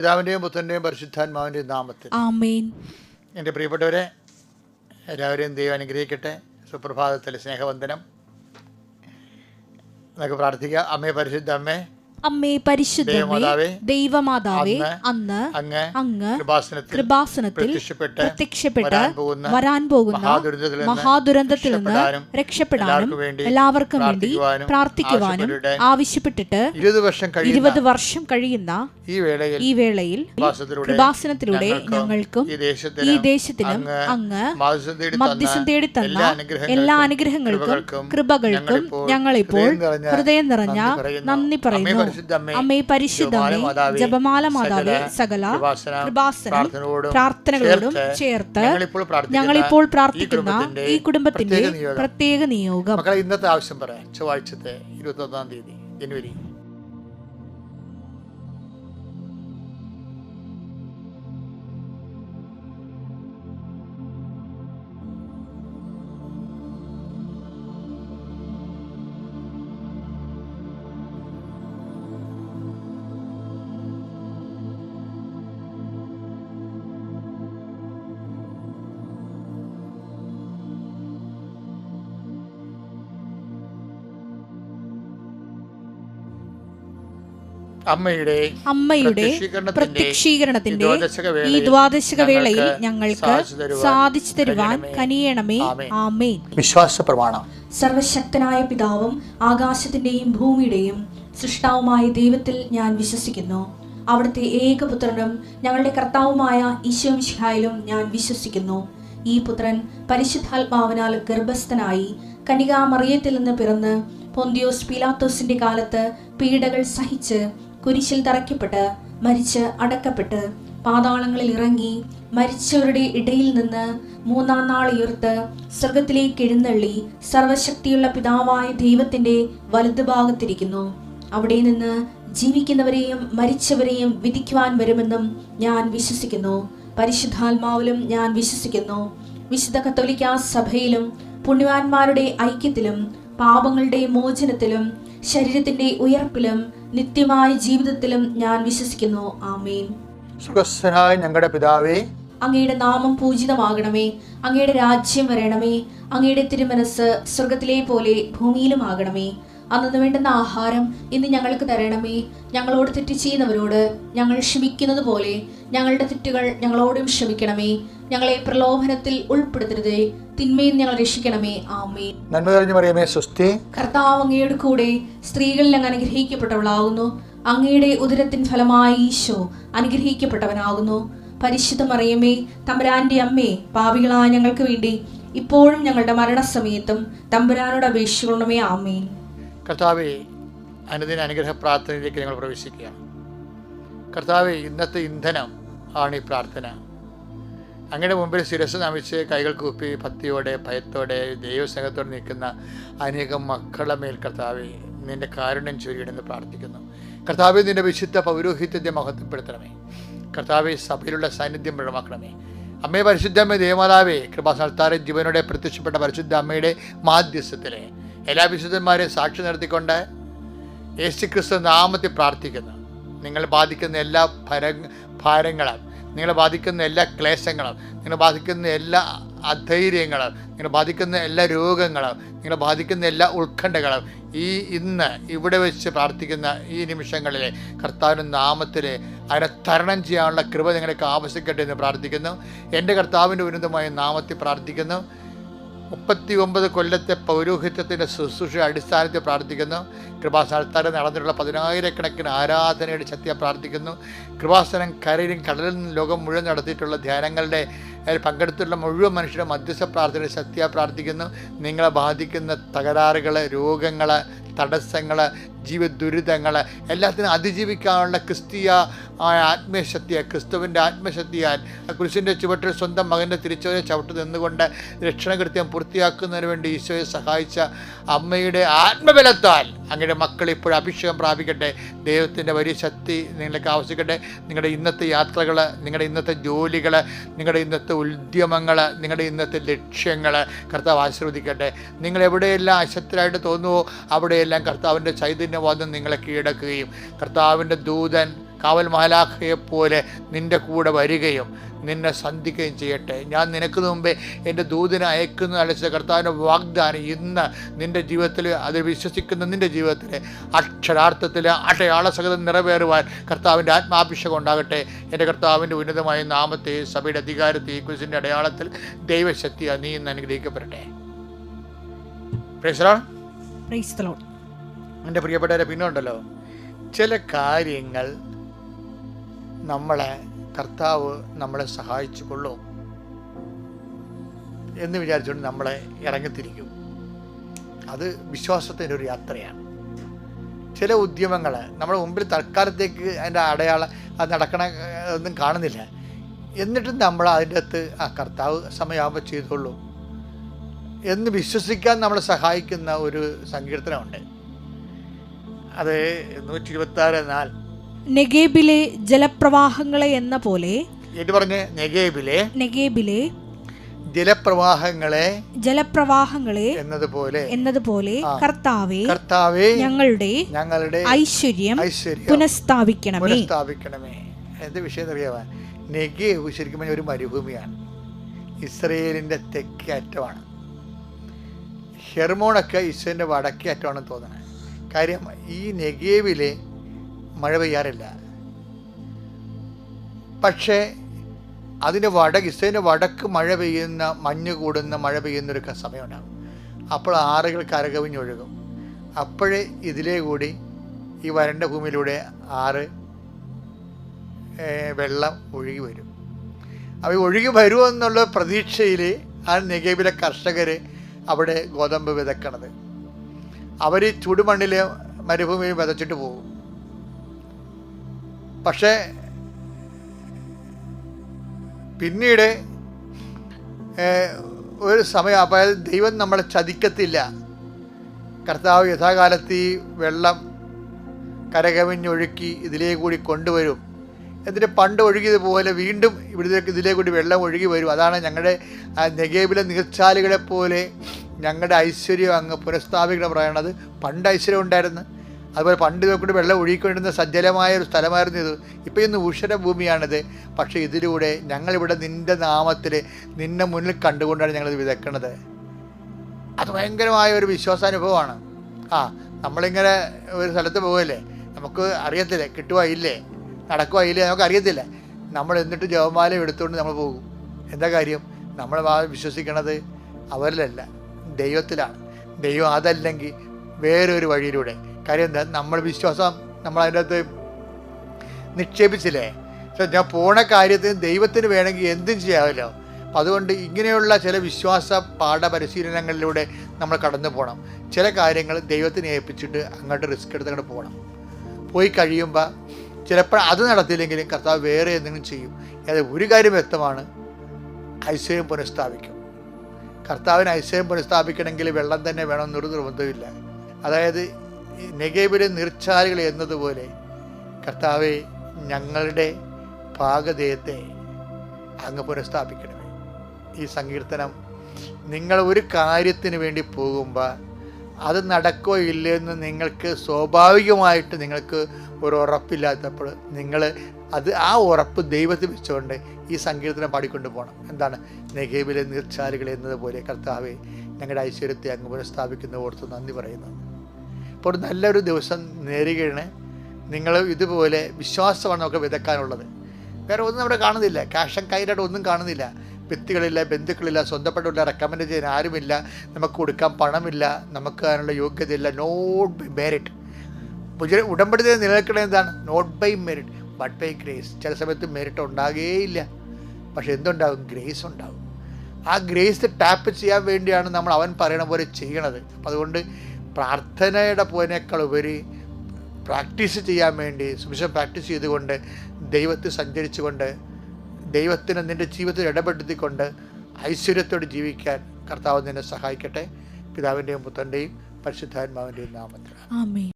പിതാവിൻ്റെയും പുത്രൻ്റെയും പരിശുദ്ധാത്മാവിൻ്റെയും നാമത്തിൽ ആമേൻ. എൻ്റെ പ്രിയപ്പെട്ടവരെ, എല്ലാവരെയും ദൈവം അനുഗ്രഹിക്കട്ടെ. സുപ്രഭാതത്തിൽ സ്നേഹവന്ദനം. നമുക്ക് പ്രാർത്ഥിക്കാം. അമ്മേ, പരിശുദ്ധ അമ്മേ, അമ്മേ പരിശുദ്ധമേ, ദൈവമാതാവേ, അന്ന് അങ്ങ് കൃപാസനത്തിൽ പ്രത്യക്ഷപ്പെട്ട് വരാൻ പോകുന്ന മഹാദുരന്തത്തിൽ നിന്ന് രക്ഷപ്പെടാനും എല്ലാവർക്കും വേണ്ടി പ്രാർത്ഥിക്കുവാനും ആവശ്യപ്പെട്ടിട്ട് 20 വർഷം കഴിയുന്ന ഈ വേളയിൽ കൃപാസനത്തിലൂടെ ഞങ്ങൾക്കും ഈ ദേശത്തിനും അങ്ങ് മധ്യസ്ഥം തേടി തന്ന എല്ലാ അനുഗ്രഹങ്ങൾക്കും കൃപകൾക്കും ഞങ്ങളിപ്പോൾ ഹൃദയം നിറഞ്ഞ നന്ദി പറയുന്നു. അമ്മേ പരിശുദ്ധമേ, ജപമാല മാതാവേ, സകല കൃപാസന പ്രാർത്ഥനകളോടും ചേർത്ത് ഞങ്ങളിപ്പോൾ പ്രാർത്ഥിക്കുന്ന ഈ കുടുംബത്തിന്റെ പ്രത്യേക നിയോഗം. ഇന്നത്തെ ആവശ്യം പറയാം. ചൊവ്വാഴ്ചത്തെ 21 തീയതി ജനുവരി. അമ്മയുടെ പ്രത്യക്ഷീകരണത്തിന്റെ ഈ ദ്വാദശക വേളയിൽ ഞങ്ങൾക്ക് സാധിച്ചു തരുവാൻ കനിയണമേ. ആമേൻ. വിശ്വാസ പ്രമാണം. സർവശക്തനായ പിതാവും ആകാശത്തിന്റെയും ഭൂമിയുടെയും സൃഷ്ടാവുമായ ദൈവത്തിൽ ഞാൻ വിശ്വസിക്കുന്നു. അവിടുത്തെ ഏകപുത്രനും ഞങ്ങളുടെ കർത്താവുമായ ഈശോ മിശിഹായിലും ഞാൻ വിശ്വസിക്കുന്നു. ഈ പുത്രൻ പരിശുദ്ധാത്മാവിനാൽ ഗർഭസ്ഥനായി കന്യകാമറിയത്തിൽ നിന്ന് പിറന്ന് പൊന്തിയോസ് പീലാത്തോസിന്റെ കാലത്ത് പീഡകൾ സഹിച്ച് കുരിശിൽ തറയ്ക്കപ്പെട്ട് മരിച്ച് അടക്കപ്പെട്ട് പാതാളങ്ങളിൽ ഇറങ്ങി മരിച്ചവരുടെ ഇടയിൽ നിന്ന് 3-ാം നാൾ ഉയർത്ത് സ്വർഗത്തിലേക്ക് എഴുന്നള്ളി സർവശക്തിയുള്ള പിതാവായ ദൈവത്തിന്റെ വലതുഭാഗത്തിരിക്കുന്നു. അവിടെ നിന്ന് ജീവിക്കുന്നവരെയും മരിച്ചവരെയും വിധിക്കുവാൻ വരുമെന്നും ഞാൻ വിശ്വസിക്കുന്നു. പരിശുദ്ധാത്മാവിലും ഞാൻ വിശ്വസിക്കുന്നു. വിശുദ്ധ കത്തോലിക്കാ സഭയിലും പുണ്യവാന്മാരുടെ ഐക്യത്തിലും പാപങ്ങളുടെ മോചനത്തിലും ശരീരത്തിന്റെ ഉയർപ്പിലും നിത്യമായ ജീവിതത്തിലും ഞാൻ വിശ്വസിക്കുന്നു. ആമേൻ. സുഖസ്ഥനായ ഞങ്ങളുടെ പിതാവേ, അങ്ങയുടെ നാമം പൂജിതമാകണമേ. അങ്ങയുടെ രാജ്യം വരണമേ. അങ്ങയുടെ തിരുമനസ് സ്വർഗത്തിലെ പോലെ ഭൂമിയിലും ആകണമേ. അന്നു വേണ്ടുന്ന ആഹാരം ഇന്ന് ഞങ്ങൾക്ക് തരണമേ. ഞങ്ങളോട് തെറ്റ് ചെയ്യുന്നവരോട് ഞങ്ങൾ ക്ഷമിക്കുന്നത് പോലെ ഞങ്ങളുടെ തെറ്റുകൾ ഞങ്ങളോടും ക്ഷമിക്കണമേ. ഞങ്ങളെ പ്രലോഭനത്തിൽ ഉൾപ്പെടുത്തരുതേ, തിന്മയിൽ ഞങ്ങൾ രക്ഷിക്കണമേ. ആമേൻ. നന്മ നിറഞ്ഞ മറിയമേ, സ്വസ്തി. കർത്താവ് അങ്ങയുടെ കൂടെ സ്ത്രീകളിൽ അങ്ങ് അനുഗ്രഹിക്കപ്പെട്ടവളാകുന്നു. അങ്ങയുടെ ഉദരത്തിൻ ഫലമായി ഈശോ അനുഗ്രഹിക്കപ്പെട്ടവനാകുന്നു. പരിശുദ്ധ മറിയമേ, തമ്പുരാന്റെ അമ്മേ, പാപികളായ ഞങ്ങൾക്ക് വേണ്ടി ഇപ്പോഴും ഞങ്ങളുടെ മരണസമയത്തും തമ്പുരാനോട് അപേക്ഷിക്കണമേ. ആമേൻ. കർത്താവേ, അനുദിന അനുഗ്രഹ പ്രാർത്ഥനയിലേക്ക് ഞങ്ങൾ പ്രവേശിക്കുക. കർത്താവേ, ഇന്നത്തെ ഇന്ധനം ആണ് ഈ പ്രാർത്ഥന. അങ്ങയുടെ മുമ്പിൽ ശിരസ് നമിച്ച് കൈകൾ കൂപ്പി ഭക്തിയോടെ ഭയത്തോടെ ദൈവസ്നേഹത്തോടെ നിൽക്കുന്ന അനേകം മക്കളുടെ മേൽ കർത്താവേ നിന്റെ കാരുണ്യം ചൊരിയണമെന്ന് പ്രാർത്ഥിക്കുന്നു. കർത്താവേ, നിന്റെ വിശുദ്ധ പൗരോഹിത്യത്തെ മഹത്വപ്പെടുത്തണമേ. കർത്താവേ, സഭയിലുള്ള സാന്നിധ്യം പ്രകടമാക്കണമേ. അമ്മയെ പരിശുദ്ധമ്മേ, ദേവമാതാവേ, കൃപാസനത്താരെ ജീവനോടെ പ്രത്യക്ഷപ്പെട്ട പരിശുദ്ധ അമ്മയുടെ മാധ്യസ്ഥത്തിലെ എല്ലാ വിശുദ്ധന്മാരെയും സാക്ഷി നിർത്തിക്കൊണ്ട് യേശുക്രിസ്തു നാമത്തിൽ പ്രാർത്ഥിക്കുന്നു. നിങ്ങൾ ബാധിക്കുന്ന എല്ലാ ഭാരങ്ങളും, നിങ്ങളെ ബാധിക്കുന്ന എല്ലാ ക്ലേശങ്ങളും, നിങ്ങളെ ബാധിക്കുന്ന എല്ലാ അധൈര്യങ്ങളും, നിങ്ങളെ ബാധിക്കുന്ന എല്ലാ രോഗങ്ങളും, നിങ്ങളെ ബാധിക്കുന്ന എല്ലാ ഉത്കണ്ഠകളും ഇന്ന് ഇവിടെ വെച്ച് പ്രാർത്ഥിക്കുന്ന ഈ നിമിഷങ്ങളിൽ കർത്താവിൻ്റെ നാമത്തിൽ അതിനെ തരണം ചെയ്യാനുള്ള കൃപ നിങ്ങൾക്ക് ആവശ്യിക്കട്ടെ എന്ന് പ്രാർത്ഥിക്കുന്നു. എൻ്റെ കർത്താവിൻ്റെ ഉന്നതമായ നാമത്തിൽ പ്രാർത്ഥിക്കുന്നു. 39 കൊല്ലത്തെ പൗരോഹിത്യത്തിൻ്റെ ശുശ്രൂഷ അടിസ്ഥാനത്തിൽ പ്രാർത്ഥിക്കുന്നു. കൃപാസനത്താരെ നടന്നിട്ടുള്ള 10,000-കണക്കിന് ആരാധനയുടെ ശക്തിയെ പ്രാർത്ഥിക്കുന്നു. കൃപാസനം കരയിലും കടലിൽ നിന്നും ലോകം മുഴുവൻ നടത്തിയിട്ടുള്ള ധ്യാനങ്ങളുടെ പങ്കെടുത്തിട്ടുള്ള മുഴുവൻ മനുഷ്യരുടെ മധ്യസ്ഥ പ്രാർത്ഥനയുടെ ശക്തിയെ പ്രാർത്ഥിക്കുന്നു. നിങ്ങളെ ബാധിക്കുന്ന തകരാറുകൾ, രോഗങ്ങൾ, തടസ്സങ്ങൾ, ജീവദുരിതങ്ങൾ എല്ലാത്തിനും അതിജീവിക്കാനുള്ള ക്രിസ്തീയ ആത്മീയശക്തിയാൽ, ക്രിസ്തുവിൻ്റെ ആത്മശക്തിയാൽ കുരിശിൻ്റെ ചുവട്ടിൽ സ്വന്തം മകൻ്റെ തിരിച്ചവരെ ചവിട്ട് നിന്നുകൊണ്ട് രക്ഷണകൃത്യം പൂർത്തിയാക്കുന്നതിന് വേണ്ടി ഈശോയെ സഹായിച്ച അമ്മയുടെ ആത്മബലത്താൽ അങ്ങയുടെ മക്കൾ ഇപ്പോൾ അഭിഷേകം പ്രാപിക്കട്ടെ. ദൈവത്തിൻ്റെ വലിയ ശക്തി നിങ്ങൾക്ക് ആവശ്യിക്കട്ടെ. നിങ്ങളുടെ ഇന്നത്തെ യാത്രകൾ, നിങ്ങളുടെ ഇന്നത്തെ ജോലികൾ, നിങ്ങളുടെ ഇന്നത്തെ ഉദ്യമങ്ങൾ, നിങ്ങളുടെ ഇന്നത്തെ ലക്ഷ്യങ്ങൾ കർത്താവ് ആശീർവദിക്കട്ടെ. നിങ്ങൾ എവിടെയെല്ലാം അശക്തരായിട്ട് തോന്നുവോ അവിടെയെല്ലാം കർത്താവിൻ്റെ ചൈതന്യവാദം നിങ്ങളെ കീഴടക്കുകയും കർത്താവിൻ്റെ ദൂതൻ കാവൽ മാലാഖയെപ്പോലെ നിൻ്റെ കൂടെ വരികയും നിന്നെ സന്ധിക്കുകയും ചെയ്യട്ടെ. ഞാൻ നിനക്ക് മുമ്പേ എൻ്റെ ദൂതനെ അയക്കുന്ന അലച്ച കർത്താവിൻ്റെ വാഗ്ദാനം ഇന്ന് നിൻ്റെ ജീവിതത്തിൽ, അത് വിശ്വസിക്കുന്ന നിൻ്റെ ജീവിതത്തിൽ അക്ഷരാർത്ഥത്തിൽ അടയാള സഹിതം നിറവേറുവാൻ കർത്താവിൻ്റെ ആത്മാഭിഷേകം ഉണ്ടാകട്ടെ. എൻ്റെ കർത്താവിൻ്റെ ഉന്നതമായ നാമത്തെ, സഭയുടെ അധികാരത്തെ, ഈ കുരിശിൻ്റെ അടയാളത്തിൽ ദൈവശക്തിയാ നീ ഇന്ന് അനുഗ്രഹിക്കപ്പെടട്ടെ. Praise the Lord. എൻ്റെ പ്രിയപ്പെട്ടവരെ, പിന്നെ ഉണ്ടല്ലോ ചില കാര്യങ്ങൾ കർത്താവ് നമ്മളെ സഹായിച്ചു കൊള്ളും എന്ന് വിചാരിച്ചുകൊണ്ട് നമ്മളെ ഇറങ്ങിത്തിരിക്കും. അത് വിശ്വാസത്തിൻ്റെ ഒരു യാത്രയാണ്. ചില ഉദ്യമങ്ങൾ നമ്മുടെ മുമ്പിൽ തൽക്കാലത്തേക്ക് അതിൻ്റെ അടയാളം അത് നടക്കണ ഒന്നും കാണുന്നില്ല. എന്നിട്ടും നമ്മൾ അതിൻ്റെ അകത്ത് കർത്താവ് സമയമാകുമ്പോൾ ചെയ്തോളൂ എന്ന് വിശ്വസിക്കാൻ നമ്മളെ സഹായിക്കുന്ന ഒരു സങ്കീർത്തനമുണ്ട്. അത് 126:4. നെഗേബിലെ ജലപ്രവാഹങ്ങളെ എന്ന പോലെ, ഏറ്റു പറഞ്ഞ്, നെഗേബിലെ ജലപ്രവാഹങ്ങളെ എന്നതുപോലെ കർത്താവേ ഞങ്ങളുടെ ഐശ്വര്യം പുനഃസ്ഥാപിക്കണമേ. എന്ത് വിഷയം അറിയാവാൻ, നെഗേവ് ശരിക്കും ഒരു മരുഭൂമിയാണ്. ഇസ്രയേലിൻ്റെ തെക്കേ അറ്റമാണ്. ഹെർമോണൊക്കെ ഇസ്രയേലിൻ്റെ വടക്കേ അറ്റമാണെന്ന് തോന്നുന്നത്. കാര്യം ഈ നെഗേവിൽ മഴ പെയ്യാറില്ല. പക്ഷേ അതിൻ്റെ ഇസ്രയേലിൻ്റെ വടക്ക് മഴ പെയ്യുന്ന, മഞ്ഞ് കൂടുന്ന മഴ പെയ്യുന്നൊരു സമയമുണ്ടാകും. അപ്പോൾ ആറുകൾ കരകവിഞ്ഞൊഴുകും. അപ്പോഴേ ഇതിലേ കൂടി ഈ വരണ്ട ഭൂമിയിലൂടെ വെള്ളം ഒഴുകി വരും. അവ ഒഴുകി വരുമെന്നുള്ള പ്രതീക്ഷയിൽ ആ നെഗേബിലെ കർഷകർ അവിടെ ഗോതമ്പ് വിതക്കണത്. അവർ ചുടുമണ്ണിൽ മരുഭൂമിയിൽ വിതച്ചിട്ട് പോകും. പക്ഷേ പിന്നീട് ഒരു സമയം, അപ്പോൾ ദൈവം നമ്മളെ ചതിക്കത്തില്ല. കർത്താവ് യഥാകാലത്ത് ഈ വെള്ളം കരകവിഞ്ഞൊഴുക്കി ഇതിലേ കൂടി കൊണ്ടുവരും. എന്നിട്ട് പണ്ട് ഒഴുകിയതുപോലെ വീണ്ടും ഇതിലേ കൂടി വെള്ളം ഒഴുകി വരും. അതാണ് ഞങ്ങളുടെ നെഗേബിലെ നീർച്ചാലുകളെപ്പോലെ ഞങ്ങളുടെ ഐശ്വര്യം അങ്ങ് പുനഃസ്ഥാപിക്കണം പറയണത്. പണ്ട് ഐശ്വര്യം ഉണ്ടായിരുന്നു. അതുപോലെ പണ്ട് ഇതൊക്കെ വെള്ളം ഒഴുകിക്കൊണ്ടിരുന്ന സജ്ജലമായ ഒരു സ്ഥലമായിരുന്നു ഇത്. ഇപ്പോൾ ഇന്ന് ഉഷര ഭൂമിയാണിത്. പക്ഷേ ഇതിലൂടെ ഞങ്ങളിവിടെ നിൻ്റെ നാമത്തിൽ നിന്നെ മുന്നിൽ കണ്ടുകൊണ്ടാണ് ഞങ്ങളിത് വിതക്കണത്. അത് ഭയങ്കരമായ ഒരു വിശ്വാസാനുഭവമാണ്. നമ്മളിങ്ങനെ ഒരു സ്ഥലത്ത് പോകല്ലേ, നമുക്ക് അറിയത്തില്ല കിട്ടുവാ ഇല്ലേ, നടക്കുവാ ഇല്ലേ, നമുക്ക് അറിയത്തില്ല. നമ്മൾ എന്നിട്ട് ജപമാല എടുത്തുകൊണ്ട് നമ്മൾ പോകും. എന്താ കാര്യം? നമ്മൾ വിശ്വസിക്കണത് അവരിലല്ല, ദൈവത്തിലാണ്. ദൈവം അതല്ലെങ്കിൽ വേറൊരു വഴിയിലൂടെ. കാര്യം എന്താ? നമ്മൾ വിശ്വാസം നമ്മളതിൻ്റെ അകത്ത് നിക്ഷേപിച്ചില്ലേ. ഞാൻ പോണ കാര്യത്തിന് ദൈവത്തിന് വേണമെങ്കിൽ എന്തും ചെയ്യാമല്ലോ. അതുകൊണ്ട് ഇങ്ങനെയുള്ള ചില വിശ്വാസ പാഠപരിശീലനങ്ങളിലൂടെ നമ്മൾ കടന്നു പോകണം. ചില കാര്യങ്ങൾ ദൈവത്തിന് ഏൽപ്പിച്ചിട്ട് അങ്ങോട്ട് റിസ്ക് എടുത്ത് അങ്ങോട്ട് പോകണം. പോയി കഴിയുമ്പോൾ ചിലപ്പോൾ അത് നടത്തിയില്ലെങ്കിലും കർത്താവ് വേറെ എന്തെങ്കിലും ചെയ്യും. അത് ഒരു കാര്യം വ്യക്തമാണ്, ഐശ്വര്യം പുനഃസ്ഥാപിക്കും. കർത്താവിന് ഐശ്വര്യം പുനഃസ്ഥാപിക്കണമെങ്കിൽ വെള്ളം തന്നെ വേണമെന്നൊരു നിർബന്ധമില്ല. അതായത് നെഗേബിലെ നീർച്ചാലുകൾ എന്നതുപോലെ കർത്താവെ ഞങ്ങളുടെ പാകതയത്തെ അങ്ങ് പുനഃസ്ഥാപിക്കണമേ. ഈ സങ്കീർത്തനം നിങ്ങൾ ഒരു കാര്യത്തിന് വേണ്ടി പോകുമ്പോൾ അത് നടക്കോ ഇല്ലെന്ന് നിങ്ങൾക്ക് സ്വാഭാവികമായിട്ട് നിങ്ങൾക്ക് ഒരു ഉറപ്പില്ലാത്തപ്പോൾ നിങ്ങൾ ആ ഉറപ്പ് ദൈവത്തിൽ വെച്ചുകൊണ്ട് ഈ സങ്കീർത്തനം പാടിക്കൊണ്ട് പോകണം. എന്താണ്? നെഗേബിലെ നീർച്ചാലുകൾ എന്നതുപോലെ കർത്താവെ ഞങ്ങളുടെ ഐശ്വര്യത്തെ അങ്ങ് പുനഃസ്ഥാപിക്കുന്ന ഓർത്ത് നന്ദി പറയുന്നു. ഇപ്പോൾ നല്ലൊരു ദിവസം നേരുകയാണ്. നിങ്ങൾ ഇതുപോലെ വിശ്വാസമാണ് നമുക്ക് വിതക്കാനുള്ളത്. വേറെ ഒന്നും അവിടെ കാണുന്നില്ല. ക്യാഷ് ആൻഡ് കൈൻഡായിട്ട് ഒന്നും കാണുന്നില്ല. വ്യക്തികളില്ല, ബന്ധുക്കളില്ല, സ്വന്തപ്പെട്ടില്ല, റെക്കമെൻഡ് ചെയ്യാൻ ആരുമില്ല, നമുക്ക് കൊടുക്കാൻ പണമില്ല, നമുക്ക് അതിനുള്ള യോഗ്യതയില്ല. Not by merit. ഉടമ്പടി നിലനിൽക്കുന്നത് എന്താണ്? Not by merit but by grace. ചില സമയത്ത് മെറിറ്റ് ഉണ്ടാകുകയില്ല, പക്ഷെ എന്തുണ്ടാകും? ഗ്രേസ് ഉണ്ടാകും. ആ ഗ്രേസ് ടാപ്പ് ചെയ്യാൻ വേണ്ടിയാണ് നമ്മൾ അവൻ പറയണ പോലെ ചെയ്യണത്. അപ്പം അതുകൊണ്ട് പ്രാർത്ഥനയുടെ പോയതിനേക്കാൾ ഉപരി പ്രാക്ടീസ് ചെയ്യാൻ വേണ്ടി സുവിശേഷം പ്രാക്ടീസ് ചെയ്തുകൊണ്ട് ദൈവത്തിൽ സഞ്ചരിച്ചുകൊണ്ട് ദൈവത്തിന് നിൻ്റെ ജീവിതത്തിൽ ഇടപെടുത്തിക്കൊണ്ട് ഐശ്വര്യത്തോടെ ജീവിക്കാൻ കർത്താവ് നിന്നെ സഹായിക്കട്ടെ. പിതാവിൻ്റെയും പുത്രൻ്റെയും പരിശുദ്ധാത്മാവിൻ്റെയും നാമത്തിൽ ആമേൻ.